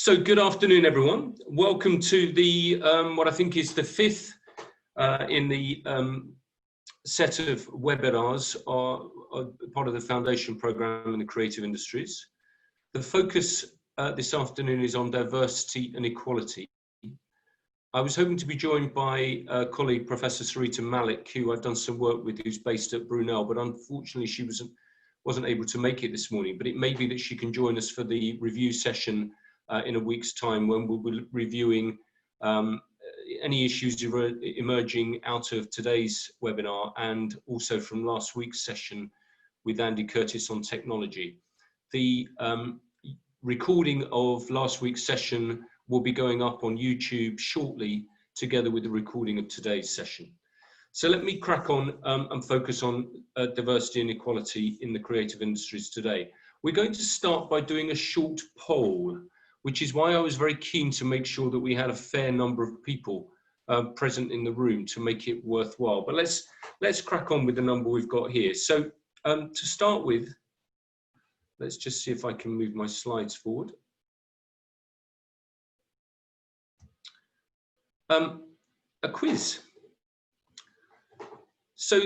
So good afternoon, everyone. Welcome to the what I think is the fifth in the set of webinars are part of the foundation program in the creative industries. The focus this afternoon is on diversity and equality. I was hoping to be joined by a colleague, Professor Sarita Malik, who I've done some work with, who's based at Brunel, but unfortunately she wasn't able to make it this morning. But it may be that she can join us for the review session in a week's time, when we'll be reviewing any issues emerging out of today's webinar and also from last week's session with Andy Curtis on technology. The recording of last week's session will be going up on YouTube shortly, together with the recording of today's session. So let me crack on and focus on diversity and equality in the creative industries today. We're going to start by doing a short poll, which is why I was very keen to make sure that we had a fair number of people present in the room to make it worthwhile. But let's crack on with the number we've got here. So to start with, let's just see if I can move my slides forward. A quiz. So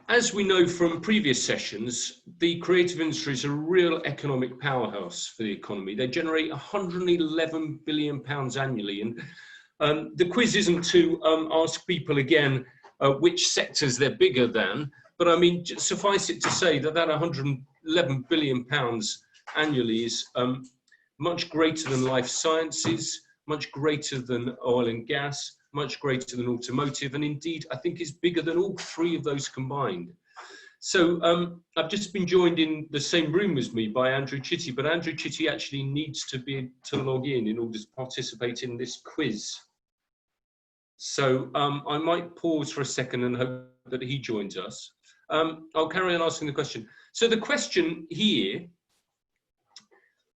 as we know from previous sessions, the creative industries are a real economic powerhouse for the economy. They generate £111 billion annually. And the quiz isn't to ask people again which sectors they're bigger than, but I mean, suffice it to say that that £111 billion annually is much greater than life sciences, much greater than oil and gas, much greater than automotive, and indeed I think is bigger than all three of those combined. So I've just been joined in the same room as me by Andrew Chitty, but Andrew Chitty actually needs to log in order to participate in this quiz. So I might pause for a second and hope that he joins us. I'll carry on asking the question. So the question here,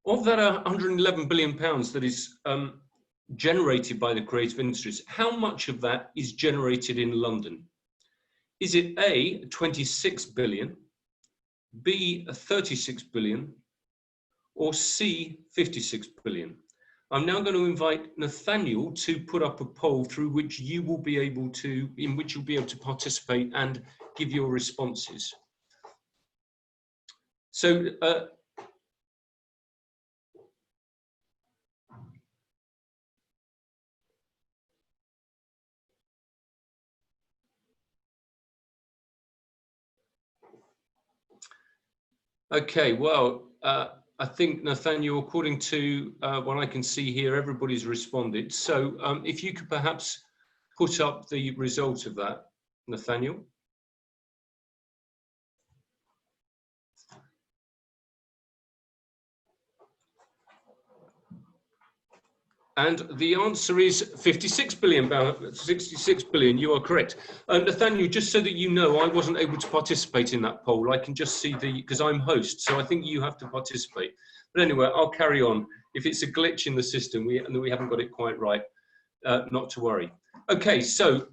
of that £111 billion that is generated by the creative industries, how much of that is generated in London? Is it A, 26 billion, B, 36 billion, or C, 56 billion? I'm now going to invite Nathaniel to put up a poll through which you will be able to, in which you'll be able to participate and give your responses. So okay, well, I think, Nathaniel, according to what I can see here, everybody's responded. So if you could perhaps put up the result of that, Nathaniel. And the answer is 56 billion, 66 billion, you are correct. Nathaniel, just so that you know, I wasn't able to participate in that poll. I can just see because I'm host, so I think you have to participate. But anyway, I'll carry on. If it's a glitch in the system and we haven't got it quite right, not to worry. Okay, so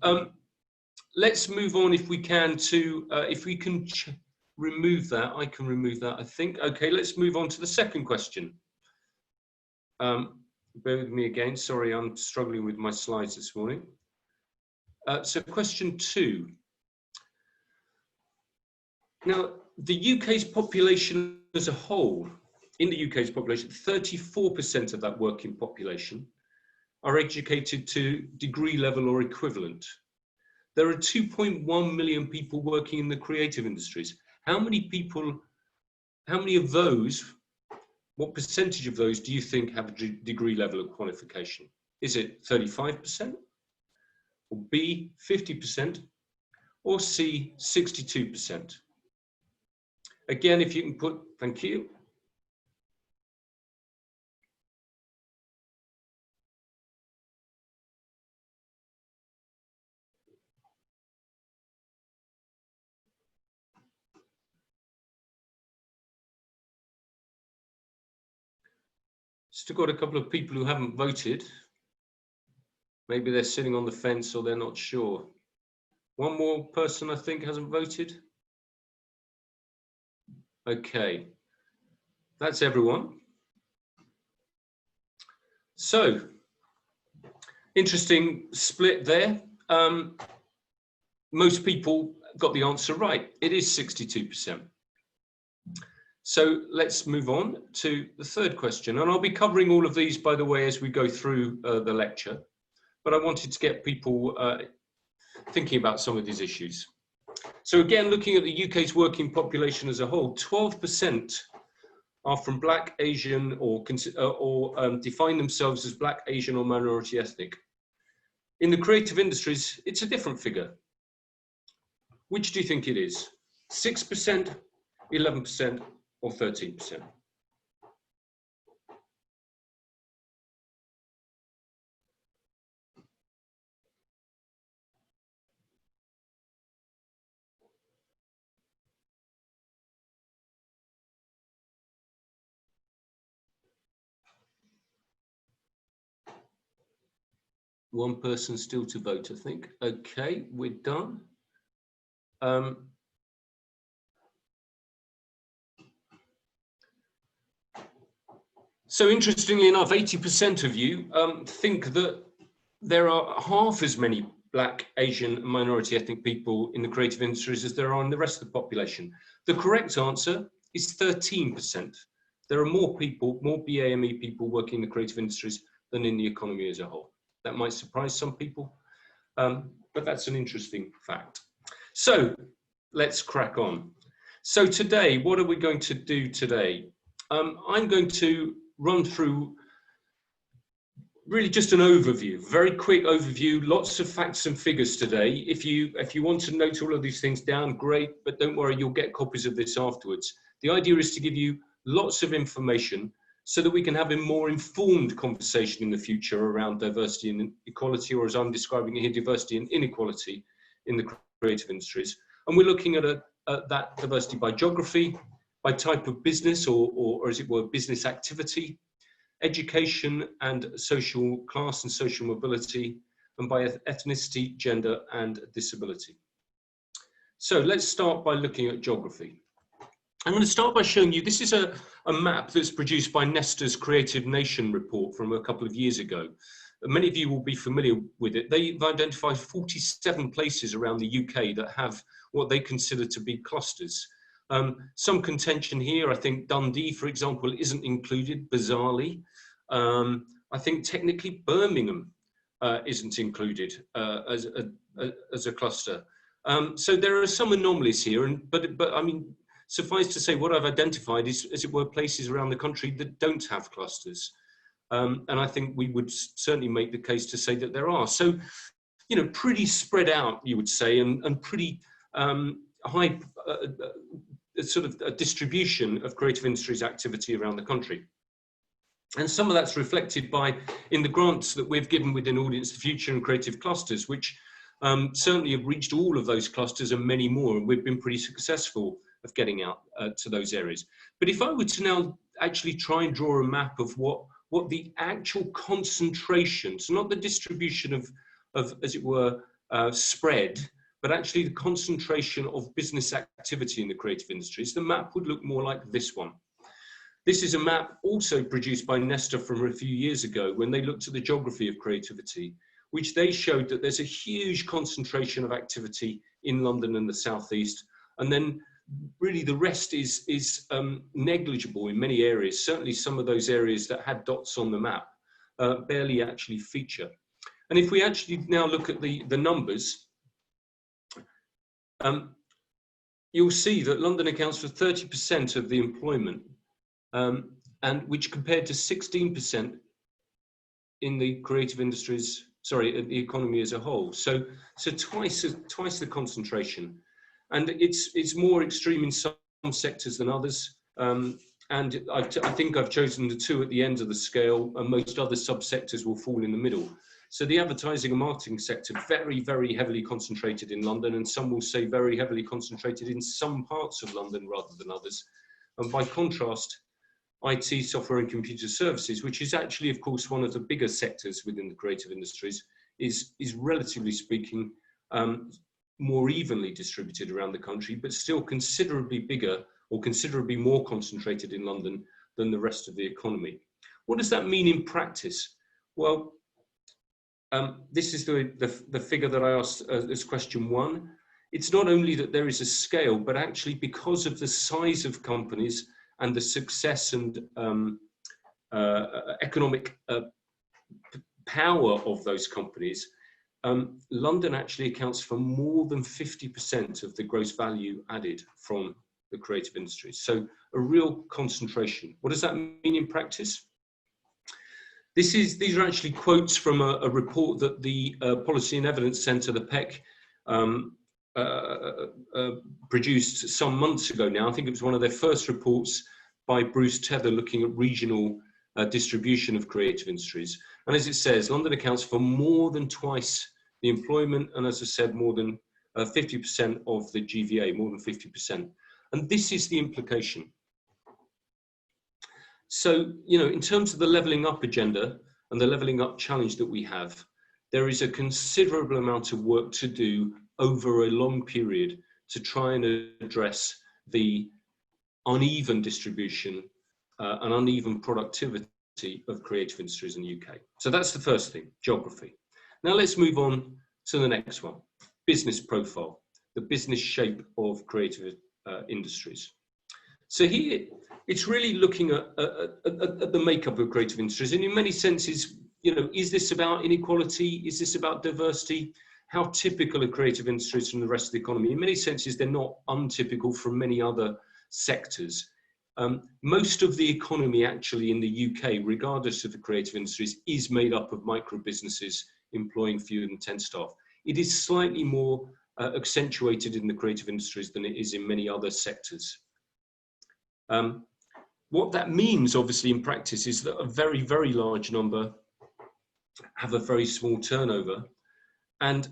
let's move on if we can to, if we can remove that, I can remove that, I think. Okay, let's move on to the second question. Bear with me again, sorry, I'm struggling with my slides this morning. So question 2. Now, the UK's population as a whole, in the UK's population, 34% of that working population are educated to degree level or equivalent. There are 2.1 million people working in the creative industries. How many of those, what percentage of those do you think have a degree level of qualification? Is it 35%, or B, 50%, or C, 62%? Again, if you can put, thank you. Still got a couple of people who haven't voted. Maybe they're sitting on the fence or they're not sure. One more person, I think, hasn't voted. Okay, that's everyone. So, interesting split there. Most people got the answer right. It is 62%. So let's move on to the third question. And I'll be covering all of these, by the way, as we go through the lecture. But I wanted to get people thinking about some of these issues. So again, looking at the UK's working population as a whole, 12% are from Black, Asian, or define themselves as Black, Asian, or minority ethnic. In the creative industries, it's a different figure. Which do you think it is? 6%, 11%, or 13%? One person still to vote, I think. Okay, we're done. So interestingly enough, 80% of you think that there are half as many Black, Asian, and minority ethnic people in the creative industries as there are in the rest of the population. The correct answer is 13%. There are more people, more BAME people working in the creative industries than in the economy as a whole. That might surprise some people, but that's an interesting fact. So let's crack on. So today, what are we going to do today? I'm going to run through really just an overview, very quick overview, lots of facts and figures today. If you want to note all of these things down, great, but don't worry, you'll get copies of this afterwards. The idea is to give you lots of information so that we can have a more informed conversation in the future around diversity and equality, or as I'm describing it here, diversity and inequality in the creative industries. And we're looking at that diversity by geography, by type of business, or as it were, business activity, education and social class and social mobility, and by ethnicity, gender, and disability. So let's start by looking at geography. I'm going to start by showing you, this is a map that's produced by Nesta's Creative Nation report from a couple of years ago. Many of you will be familiar with it. They've identified 47 places around the UK that have what they consider to be clusters. Some contention here. I think Dundee, for example, isn't included, bizarrely. I think technically Birmingham isn't included as a cluster. So there are some anomalies here, but I mean, suffice to say, what I've identified is, as it were, places around the country that don't have clusters. And I think we would certainly make the case to say that there are. So, you know, pretty spread out, you would say, and pretty high sort of a distribution of creative industries activity around the country. And some of that's reflected in the grants that we've given within Audience the Future and Creative Clusters, which certainly have reached all of those clusters and many more, and we've been pretty successful of getting out to those areas. But if I were to now actually try and draw a map of what the actual concentration, so not the distribution of as it were, spread, but actually the concentration of business activity in the creative industries, the map would look more like this one. This is a map also produced by Nesta from a few years ago when they looked at the geography of creativity, which they showed that there's a huge concentration of activity in London and the Southeast. And then really the rest is negligible in many areas. Certainly some of those areas that had dots on the map barely actually feature. And if we actually now look at the numbers, you'll see that London accounts for 30% of the employment, and which compared to 16% in the creative industries, sorry, the economy as a whole. So twice the concentration. And it's more extreme in some sectors than others. And I think I've chosen the two at the end of the scale, and most other subsectors will fall in the middle. So the advertising and marketing sector, very, very heavily concentrated in London, and some will say very heavily concentrated in some parts of London rather than others. And by contrast, IT, software and computer services, which is actually, of course, one of the bigger sectors within the creative industries, is relatively speaking, more evenly distributed around the country, but still considerably bigger or considerably more concentrated in London than the rest of the economy. What does that mean in practice? Well, this is the figure that I asked as question 1. It's not only that there is a scale, but actually because of the size of companies and the success and economic power of those companies, London actually accounts for more than 50% of the gross value added from the creative industries. So a real concentration. What does that mean in practice? These are actually quotes from a report that the Policy and Evidence Centre, the PEC, produced some months ago now. I think it was one of their first reports by Bruce Tether looking at regional distribution of creative industries. And as it says, London accounts for more than twice the employment, and as I said, more than 50% of the GVA, more than 50%. And this is the implication. So, you know, in terms of the levelling up agenda and the levelling up challenge that we have, there is a considerable amount of work to do over a long period to try and address the uneven distribution and uneven productivity of creative industries in the UK. So that's the first thing, geography. Now let's move on to the next one, business profile, the business shape of creative industries. So here, it's really looking at the makeup of creative industries. And in many senses, you know, is this about inequality? Is this about diversity? How typical are creative industries from the rest of the economy? In many senses, they're not untypical from many other sectors. Most of the economy actually in the UK, regardless of the creative industries, is made up of micro businesses employing fewer than 10 staff. It is slightly more accentuated in the creative industries than it is in many other sectors. What that means, obviously, in practice is that a very, very large number have a very small turnover, and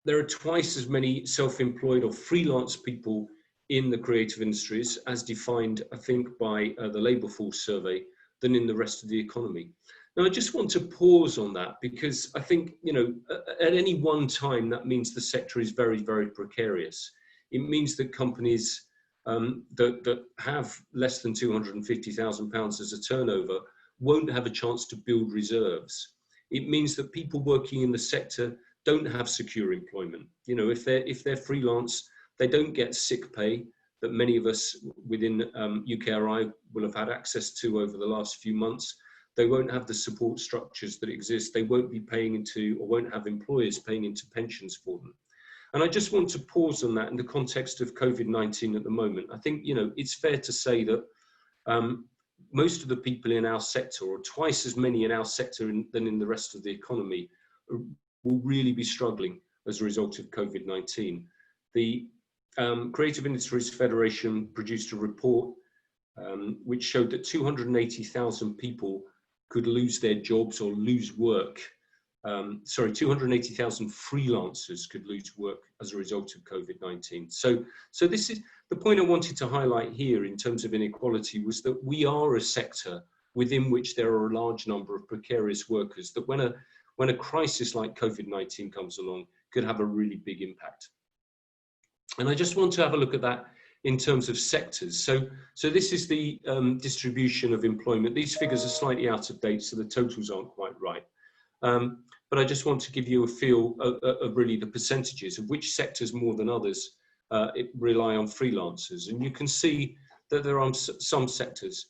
there are twice as many self-employed or freelance people in the creative industries as defined, I think, by the labour force survey than in the rest of the economy. Now, I just want to pause on that because I think, you know, at any one time, that means the sector is very, very precarious. It means that companies that have less than £250,000 as a turnover won't have a chance to build reserves. It means that people working in the sector don't have secure employment. You know, if they're freelance, they don't get sick pay that many of us within UKRI will have had access to over the last few months. They won't have the support structures that exist. They won't be paying into, or won't have employers paying into pensions for them. And I just want to pause on that in the context of COVID-19 at the moment. I think, you know, it's fair to say that most of the people in our sector, or twice as many in our sector than in the rest of the economy, will really be struggling as a result of COVID-19. The Creative Industries Federation produced a report which showed that 280,000 people could lose their jobs or lose work. 280,000 freelancers could lose work as a result of COVID-19. So this is the point I wanted to highlight here in terms of inequality, was that we are a sector within which there are a large number of precarious workers that when a crisis like COVID-19 comes along could have a really big impact. And I just want to have a look at that in terms of sectors. So this is the distribution of employment. These figures are slightly out of date, so the totals aren't quite right. But I just want to give you a feel of really the percentages of which sectors more than others rely on freelancers. And you can see that there are some sectors,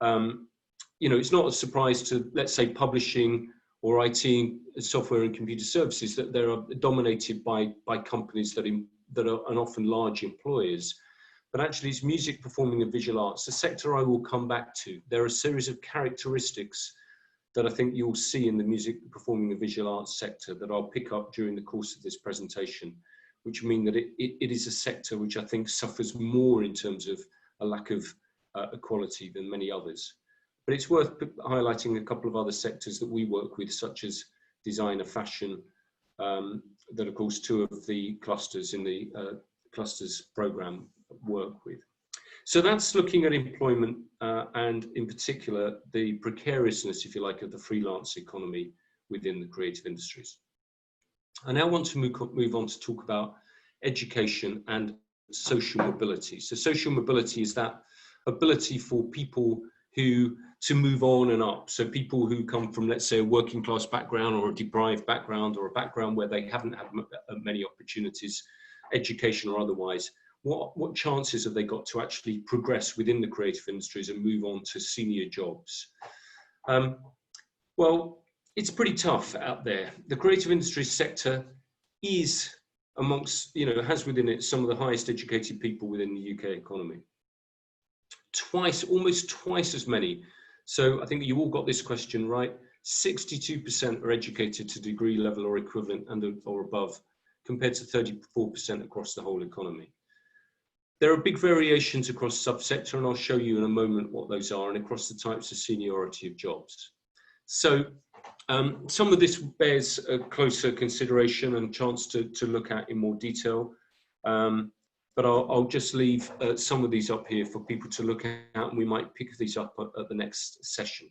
you know, it's not a surprise to, let's say, publishing or IT, software and computer services, that they are dominated by companies that are often large employers. But actually it's music, performing and visual arts, a sector I will come back to. There are a series of characteristics that I think you'll see in the music, performing and visual arts sector that I'll pick up during the course of this presentation, which mean that it is a sector which I think suffers more in terms of a lack of equality than many others. But it's worth highlighting a couple of other sectors that we work with, such as design and fashion, that of course two of the clusters in the clusters program work with. So that's looking at employment and in particular the precariousness, if you like, of the freelance economy within the creative industries. I now want to move on to talk about education and social mobility. So social mobility is that ability for people who to move on and up. So people who come from, let's say, a working class background or a deprived background or a background where they haven't had many opportunities, education or otherwise, what chances have they got to actually progress within the creative industries and move on to senior jobs? Well, it's pretty tough out there. The creative industries sector is amongst, has within it some of the highest educated people within the UK economy. Almost twice as many. So I think you all got this question right. 62% are educated to degree level or equivalent or above, compared to 34% across the whole economy. There are big variations across subsector, and I'll show you in a moment what those are, and across the types of seniority of jobs. So some of this bears a closer consideration and chance to look at in more detail. But I'll just leave some of these up here for people to look at, and we might pick these up at the next session.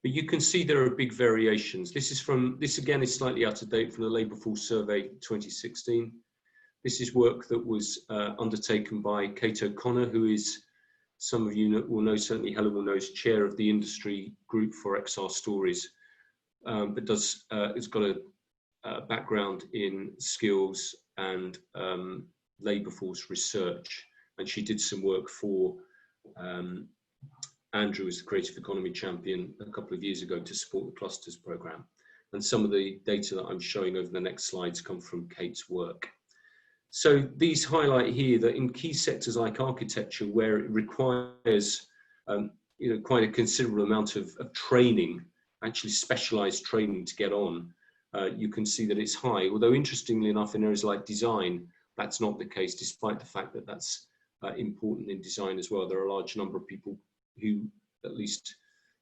But you can see there are big variations. This again is slightly out of date from the Labour Force Survey 2016. This is work that was undertaken by Kate O'Connor, who is, some of you will know, certainly Helen will know, is chair of the industry group for XR Stories, but has got a background in skills and labour force research. And she did some work for Andrew as the Creative Economy Champion a couple of years ago to support the Clusters programme. And some of the data that I'm showing over the next slides come from Kate's work. So these highlight here that in key sectors like architecture, where it requires quite a considerable amount of training, actually specialised training to get on, you can see that it's high. Although interestingly enough, in areas like design, that's not the case, despite the fact that that's important in design as well. There are a large number of people who at least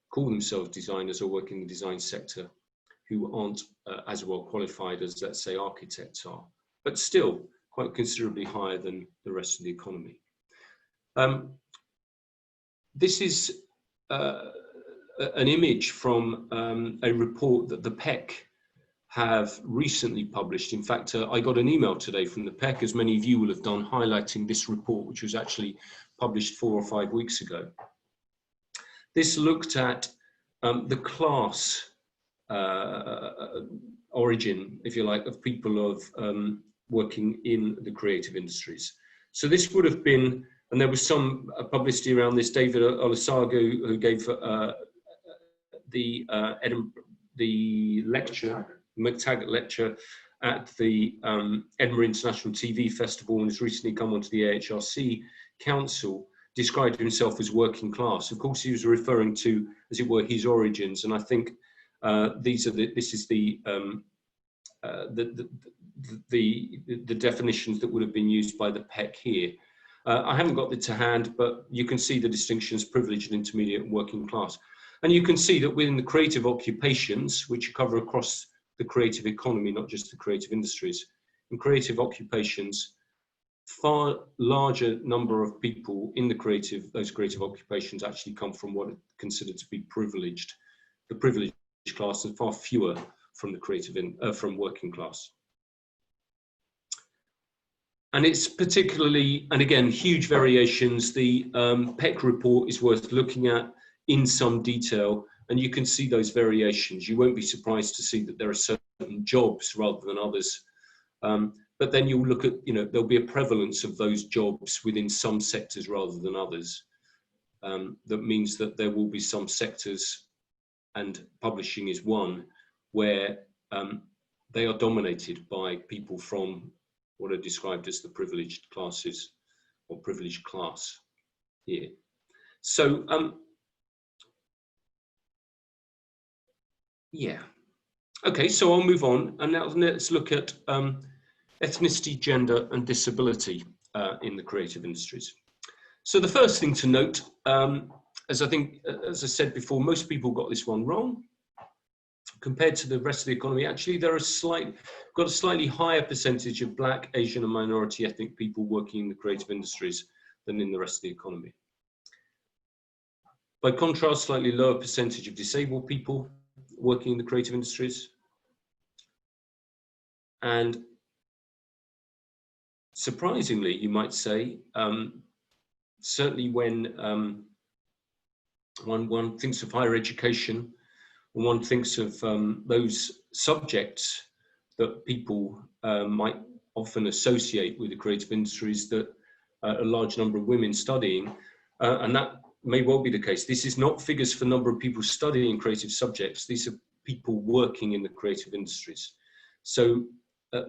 call themselves designers or work in the design sector who aren't as well qualified as, let's say, architects are, but still quite considerably higher than the rest of the economy. This is an image from a report that the PEC have recently published. In fact, I got an email today from the PEC, as many of you will have done, highlighting this report, which was actually published 4 or 5 weeks ago. This looked at the class origin, if you like, of people of working in the creative industries. So this would have been, and there was some publicity around this. David Olusoga, who gave the lecture, McTaggart lecture at the Edinburgh International TV Festival, and has recently come onto the AHRC Council, described himself as working class. Of course, he was referring to, as it were, his origins, and I think this is the definitions that would have been used by the PEC here. I haven't got it to hand, but you can see the distinctions: privileged, intermediate, and working class. And you can see that within the creative occupations, which cover across the creative economy, not just the creative industries, in creative occupations, far larger number of people in those creative occupations actually come from what are considered to be privileged, the privileged class, and far fewer from the from working class. And it's particularly, and again, huge variations. The PEC report is worth looking at in some detail, and you can see those variations. You won't be surprised to see that there are certain jobs rather than others. But then you'll look at, there'll be a prevalence of those jobs within some sectors rather than others. That means that there will be some sectors, and publishing is one, where they are dominated by people from what are described as the privileged classes or privileged class here. So, yeah. Okay, so I'll move on, and now let's look at ethnicity, gender, and disability in the creative industries. So the first thing to note, as I said before, most people got this one wrong. Compared to the rest of the economy, actually, there are got a slightly higher percentage of Black, Asian, and minority ethnic people working in the creative industries than in the rest of the economy. By contrast, slightly lower percentage of disabled people working in the creative industries. And surprisingly, you might say, certainly when One thinks of higher education, and one thinks of those subjects that people might often associate with the creative industries that a large number of women studying, and that may well be the case. This is not figures for number of people studying creative subjects. These are people working in the creative industries. So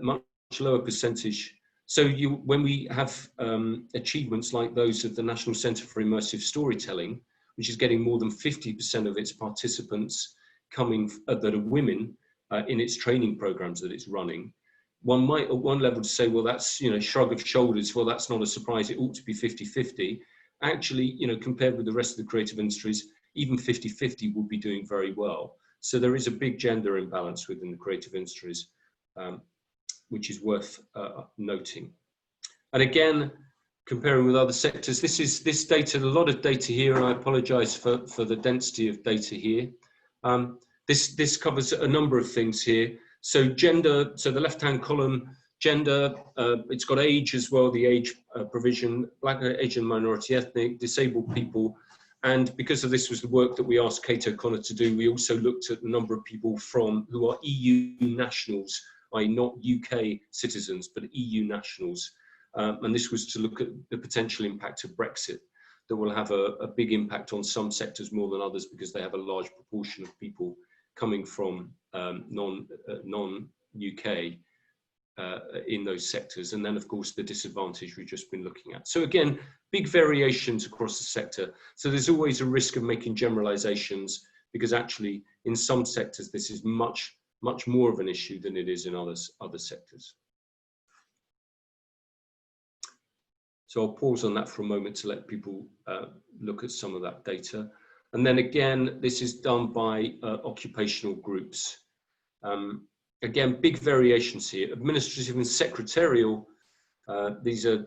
much lower percentage. So when we have achievements like those of the National Centre for Immersive Storytelling, which is getting more than 50% of its participants coming that are women in its training programs that it's running, one might at one level say, well, that's, shrug of shoulders. Well, that's not a surprise. It ought to be 50-50. Actually, compared with the rest of the creative industries, even 50-50 will be doing very well. So there is a big gender imbalance within the creative industries, which is worth noting. And again, comparing with other sectors, this data, a lot of data here, and I apologize for the density of data here. This covers a number of things here. So gender, so the left-hand column, gender, it's got age as well, the age provision, Black, Asian, minority, ethnic, disabled people. And because of this was the work that we asked Kate O'Connor to do, we also looked at the number of people who are EU nationals, i.e. not UK citizens, but EU nationals. And this was to look at the potential impact of Brexit, that will have a big impact on some sectors more than others because they have a large proportion of people coming from non-UK in those sectors. And then, of course, the disadvantage we've just been looking at. So again, big variations across the sector. So there's always a risk of making generalizations because actually in some sectors, this is much more of an issue than it is in other sectors. So I'll pause on that for a moment to let people look at some of that data. And then again, this is done by occupational groups. Again, big variations here. Administrative and secretarial, these are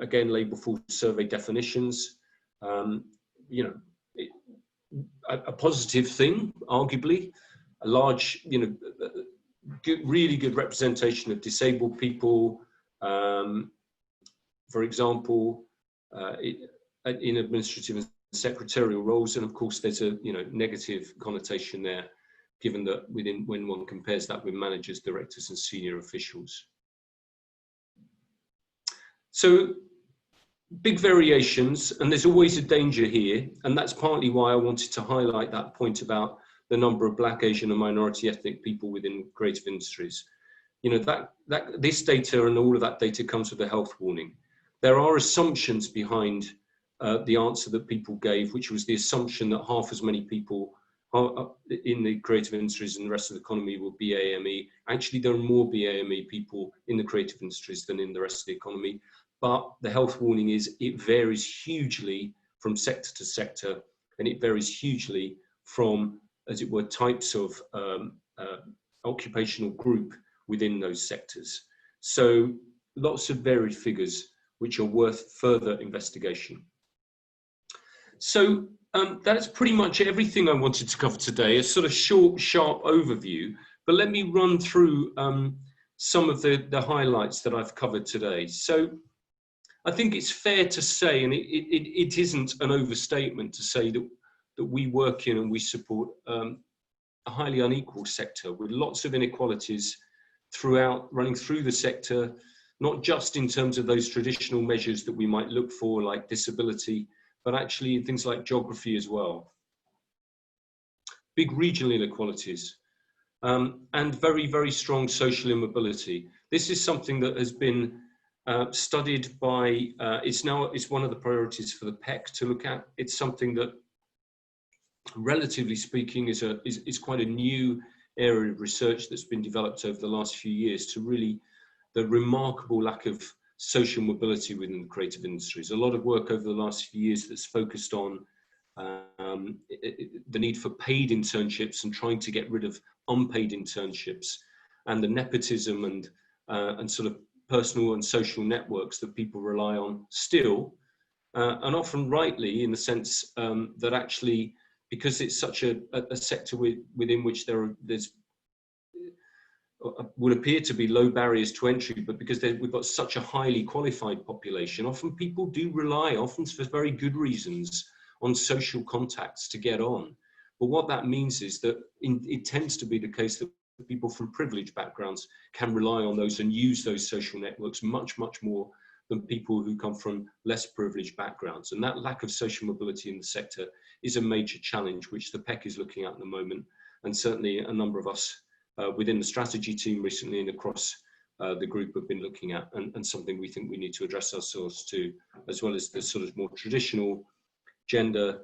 again labeled full survey definitions. A positive thing, arguably, a large, really good representation of disabled people. For example, in administrative and secretarial roles, and of course there's a negative connotation there, given that when one compares that with managers, directors, and senior officials. So big variations, and there's always a danger here, and that's partly why I wanted to highlight that point about the number of Black, Asian, and minority ethnic people within creative industries. This data and all of that data comes with a health warning. There are assumptions behind the answer that people gave, which was the assumption that half as many people in the creative industries and the rest of the economy will be BAME. Actually, there are more BAME people in the creative industries than in the rest of the economy. But the health warning is it varies hugely from sector to sector, and it varies hugely from, as it were, types of occupational group within those sectors. So lots of varied figures which are worth further investigation. So that's pretty much everything I wanted to cover today, a sort of short, sharp overview, but let me run through some of the highlights that I've covered today. So I think it's fair to say, and it isn't an overstatement to say that we work in and we support a highly unequal sector with lots of inequalities running through the sector, not just in terms of those traditional measures that we might look for, like disability, but actually things like geography as well. Big regional inequalities and very, very strong social immobility. This is something that has been studied by, it's one of the priorities for the PEC to look at. It's something that, relatively speaking, is quite a new area of research that's been developed over the last few years to really the remarkable lack of social mobility within the creative industries. A lot of work over the last few years that's focused on the need for paid internships and trying to get rid of unpaid internships and the nepotism and sort of personal and social networks that people rely on still, and often rightly, in the sense that actually, because it's such a sector within which there's would appear to be low barriers to entry, but because we've got such a highly qualified population, often people do rely, often for very good reasons, on social contacts to get on. But what that means is that it tends to be the case that people from privileged backgrounds can rely on those and use those social networks much, much more than people who come from less privileged backgrounds. And that lack of social mobility in the sector is a major challenge, which the PEC is looking at the moment. And certainly a number of us within the strategy team recently and across the group have been looking at, and something we think we need to address ourselves to, as well as the sort of more traditional gender,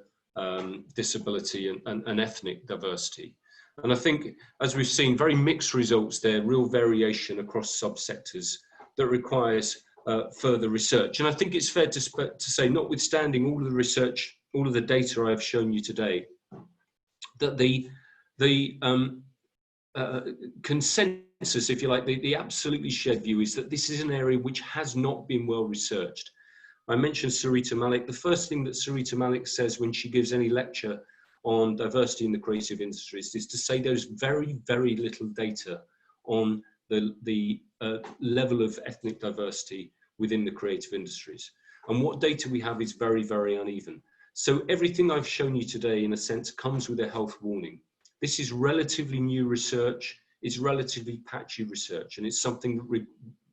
disability and ethnic diversity. And I think, as we've seen, very mixed results there, real variation across subsectors that requires further research. And I think it's fair to say, notwithstanding all of the research, all of the data I've shown you today, that the consensus, if you like, the absolutely shared view is that this is an area which has not been well researched. I mentioned Sarita Malik. The first thing that Sarita Malik says when she gives any lecture on diversity in the creative industries is to say there's very, very little data on the level of ethnic diversity within the creative industries. And what data we have is very, very uneven. So everything I've shown you today, in a sense, comes with a health warning. This is relatively new research, it's relatively patchy research, and it's something that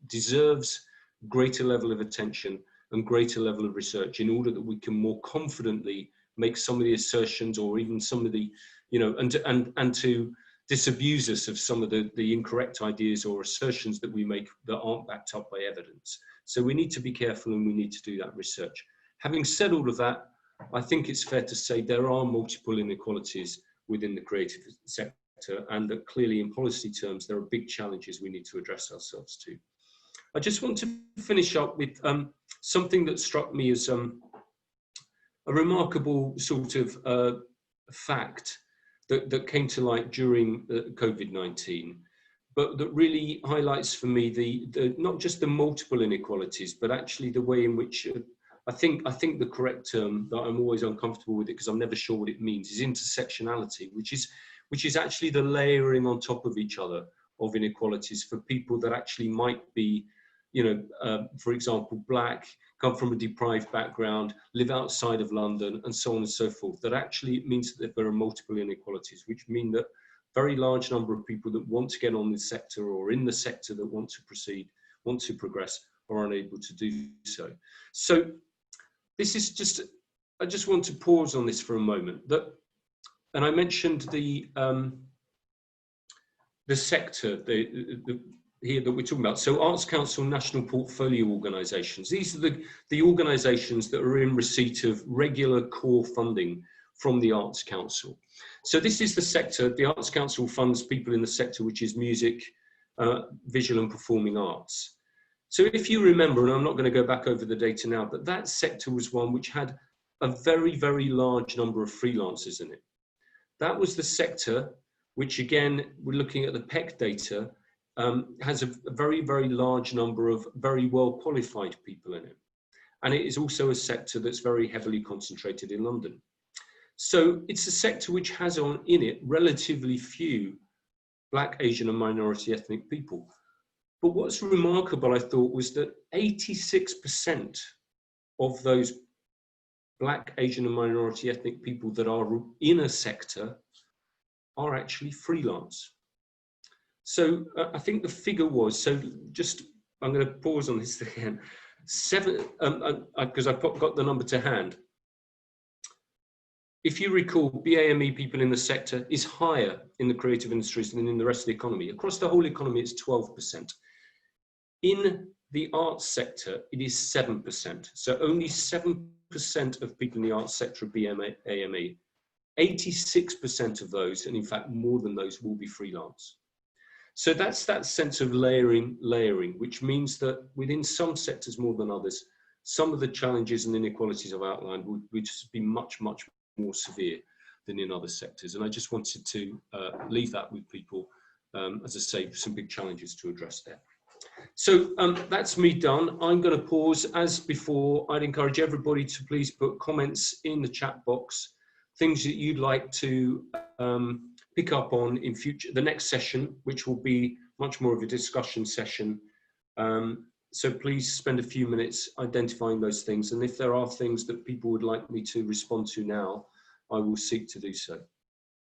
deserves greater level of attention and greater level of research in order that we can more confidently make some of the assertions, or even some of the, and to disabuse us of some of the incorrect ideas or assertions that we make that aren't backed up by evidence. So we need to be careful, and we need to do that research. Having said all of that, I think it's fair to say there are multiple inequalities within the creative sector, and that clearly in policy terms, there are big challenges we need to address ourselves to. I just want to finish up with something that struck me as a remarkable sort of fact that came to light during COVID-19, but that really highlights for me the not just the multiple inequalities, but actually the way in which I think the correct term that I'm always uncomfortable with it because I'm never sure what it means is intersectionality, which is actually the layering on top of each other of inequalities for people that actually might be, for example, Black, come from a deprived background, live outside of London, and so on and so forth. That actually means that there are multiple inequalities, which mean that very large number of people that want to get on this sector or in the sector that want to proceed, want to progress, are unable to do so. So this is just, I just want to pause on this for a moment. And I mentioned the sector, here that we're talking about. So Arts Council National Portfolio Organisations. These are the organisations that are in receipt of regular core funding from the Arts Council. So this is the sector. The Arts Council funds people in the sector, which is music, visual and performing arts. So if you remember, and I'm not going to go back over the data now, but that sector was one which had a very, very large number of freelancers in it. That was the sector which, again, we're looking at the PEC data, has a very, very large number of very well qualified people in it. And it is also a sector that's very heavily concentrated in London. So it's a sector which has in it relatively few Black, Asian and minority ethnic people. But what's remarkable, I thought, was that 86% of those Black, Asian and minority ethnic people that are in a sector are actually freelance. So I think the figure was, so just, I'm going to pause on this again, because I've got the number to hand. If you recall, BAME people in the sector is higher in the creative industries than in the rest of the economy. Across the whole economy, it's 12%. In the arts sector, it is 7%. So only 7% of people in the arts sector are BAME. 86% of those, and in fact more than those, will be freelance. So that's that sense of layering, which means that within some sectors more than others, some of the challenges and inequalities I've outlined would just be much, much more severe than in other sectors. And I just wanted to leave that with people, as I say, some big challenges to address there. So that's me done. I'm going to pause. As before, I'd encourage everybody to please put comments in the chat box, things that you'd like to pick up on in future, the next session, which will be much more of a discussion session. So please spend a few minutes identifying those things. And if there are things that people would like me to respond to now, I will seek to do so.